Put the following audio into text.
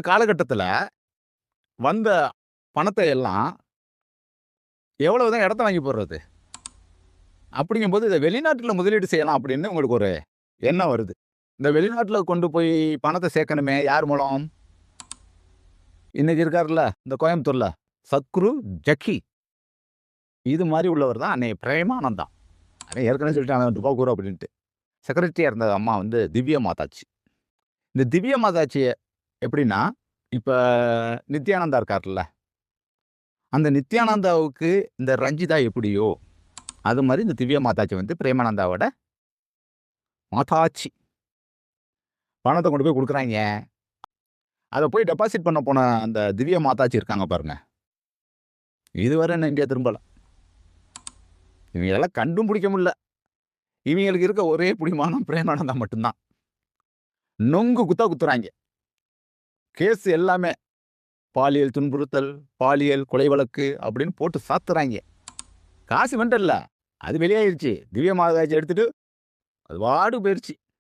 காலகட்டத்துல வந்த பணத்தை எல்லாம் எவ்வளவுதான் இடத்த வாங்கி போடுறது? அப்படிங்கும்போது இத வெளிநாட்டுல முதலீடு செய்யலாம் அப்படின்னு உங்களுக்கு ஒரு எண்ணம் வருது. இந்த வெளிநாட்டுல கொண்டு போய் பணத்த சேர்க்கணுமே யார் மூலம்? இன்னைக்கு இருக்காருல்ல, இந்த கோயம்புத்தூர்ல சத்குரு ஜக்கி. இது மாரி உள்ளவர் தான் அன்னை பிரேமானந்தா. அவன் ஏற்கனவே சொல்லிட்டான் துபாக்கூர் அப்படின்ட்டு. செக்ரட்டரியா இருந்த அம்மா வந்து திவ்ய மாதாஜி. இந்த திவ்ய மாதாஜி எப்படின்னா, இப்ப நித்யானந்தா இருக்கார்ல, அந்த நித்யானந்தாவுக்கு இந்த ரஞ்சிதா எப்படியோ, அது மாரி இந்த திவ்ய மாதாஜி வந்து பிரேமானந்தாவோட மாதாச்சி. பணத்த கொண்டு போய் குடுக்குறாய்ங்க. அத போய் டெபாசிட் பண்ண போன அந்த திவ்ய மாதாஜி இருக்காங்க பாருங்க. இதுவரை இன்னும் இந்தியா திரும்பல. இவங்களலாம் கண்டும் புடிக்க முடியல. இவங்களுக்கு இருக்க ஒரே புடிமானம் பிரேமானந்தா மட்டும் தான். நொங்கு குத்தா குத்துறாய்ங்க. கேஸ் எல்லாமே பாலியல் துன்புறுத்தல், பாலியல் கொலை வழக்கு அப்படின்னு போட்டு சாத்துறாய்ங்க. காசு வந்துட்டல்ல. அது வெளியாயிருச்சு. திவ்ய மாதாஜி எடுத்துட்டு அது பாட்டுக்கு போயிருச்சு.